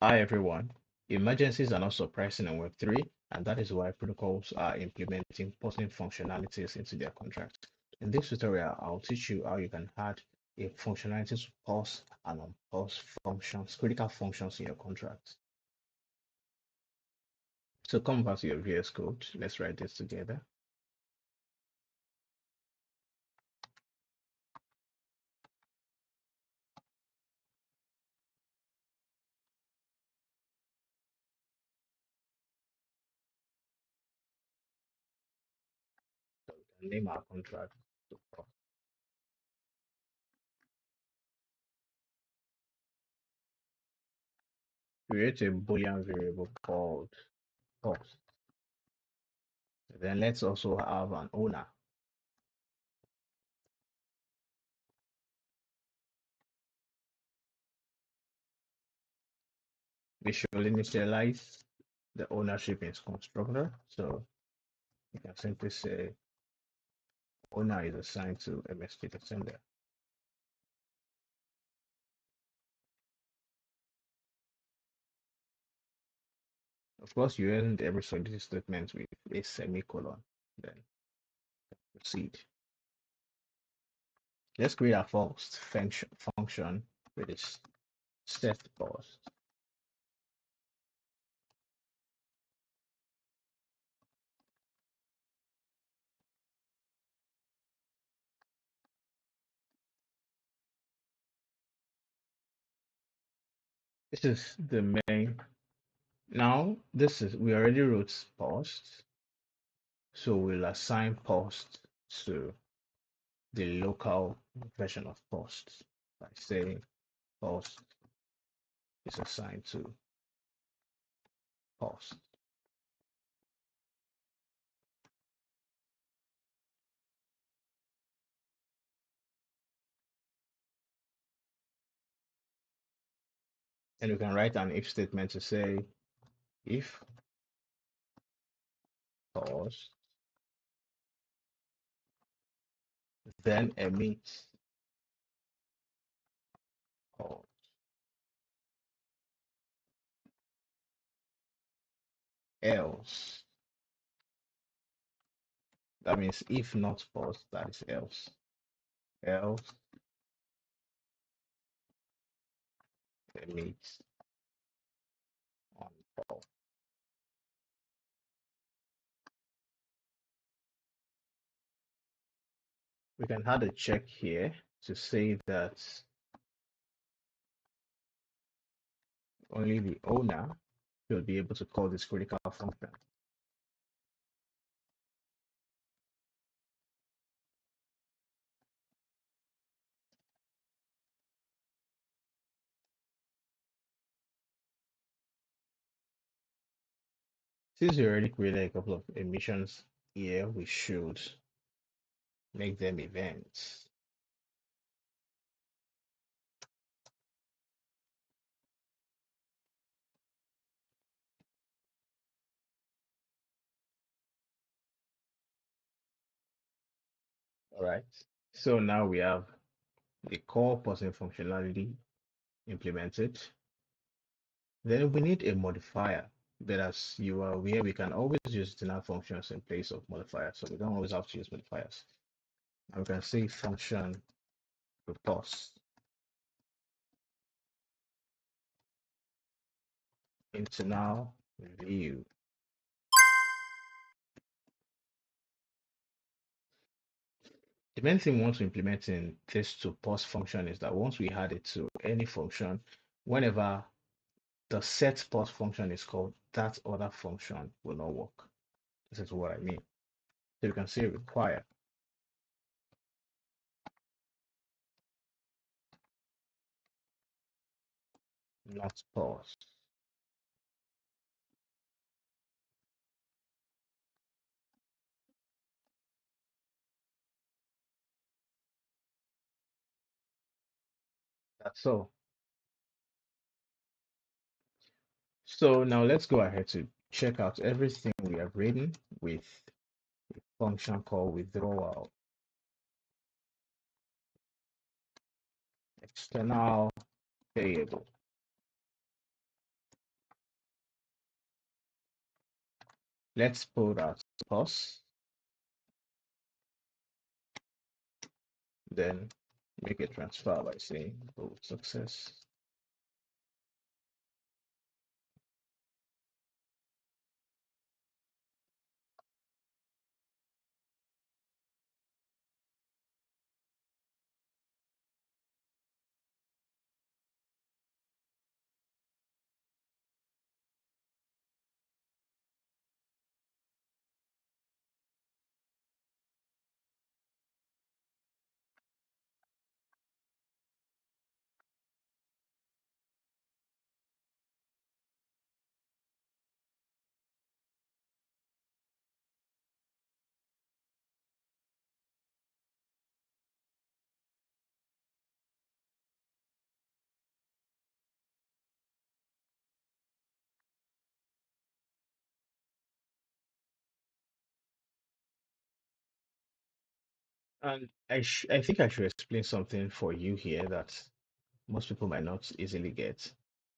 Hi everyone. Emergencies are not surprising in Web3, and that is why protocols are implementing pausing functionalities into their contracts. In this tutorial, I'll teach you how you can add a functionality to pause and unpause functions, critical functions in your contract. So come back to your VS Code. Let's write this together. So we can name our contract to pause. Create a Boolean variable called pause. Then let's also have an owner. We should initialize the ownership in constructor. So you can simply say owner is assigned to MSP sender. Of course, you end every solidity statement with a semicolon. Then proceed. Let's create a first function with this setPaused. This is the main. Now, we already wrote paused, so we'll assign paused to the local version of paused by saying paused is assigned to paused. And we can write an if statement to say if paused, then emit pause. Else. That means if not paused, that is else. Else emit on pause. We can add a check here to say that only the owner should be able to call this critical function. Since we already created a couple of emissions here, we should make them events. All right. So now we have the core pausing functionality implemented. Then we need a modifier. But as you are aware, we can always use internal functions in place of modifiers. So we don't always have to use modifiers. And we can say function to pause internal view. The main thing we want to implement in this to pause function is that once we add it to any function, whenever the set pause function is called, that other function will not work. This is what I mean. So you can say require not pause. That's all. So now let's go ahead to check out everything we have written with a function called withdrawal. External variable. Let's pull that pause, then make a transfer by saying both success. And I think I should explain something for you here that most people might not easily get.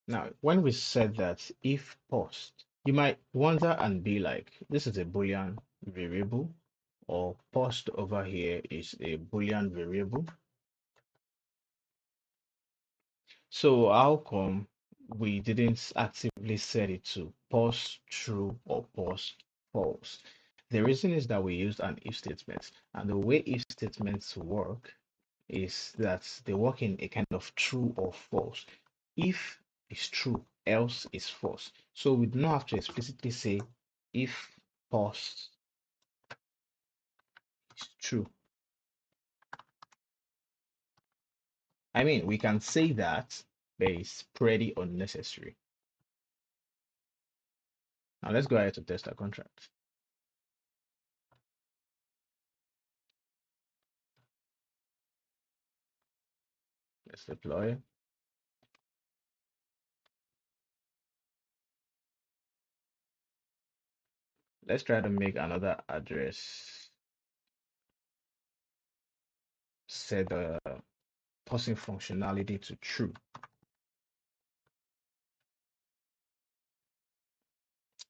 Now, when we said that if paused, you might wonder and be like, this is a Boolean variable, or paused over here is a Boolean variable. So how come we didn't actively set it to pause true or pause false? The reason is that we used an if statement, and the way if statements work is that they work in a kind of true or false. If is true, else is false. So we do not have to explicitly say if pause is true. I mean, we can say that, but it's pretty unnecessary. Now let's go ahead to test our contract. Let's deploy. Let's try to make another address. Set the pausing functionality to true.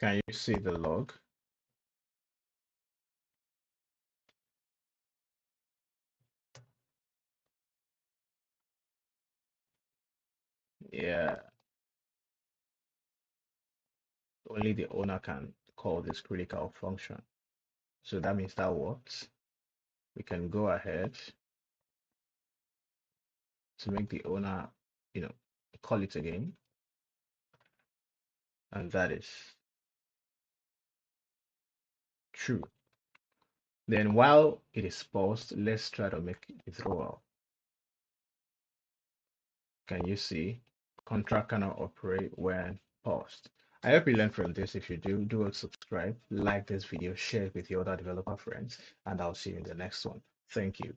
Can you see the log? Yeah, only the owner can call this critical function. So that means that works. We can go ahead to make the owner, call it again. And that is true. Then while it is paused, let's try to make withdrawal. Can you see? Contract cannot operate when paused. I hope you learned from this. If you do subscribe, like this video, share it with your other developer friends, and I'll see you in the next one. Thank you.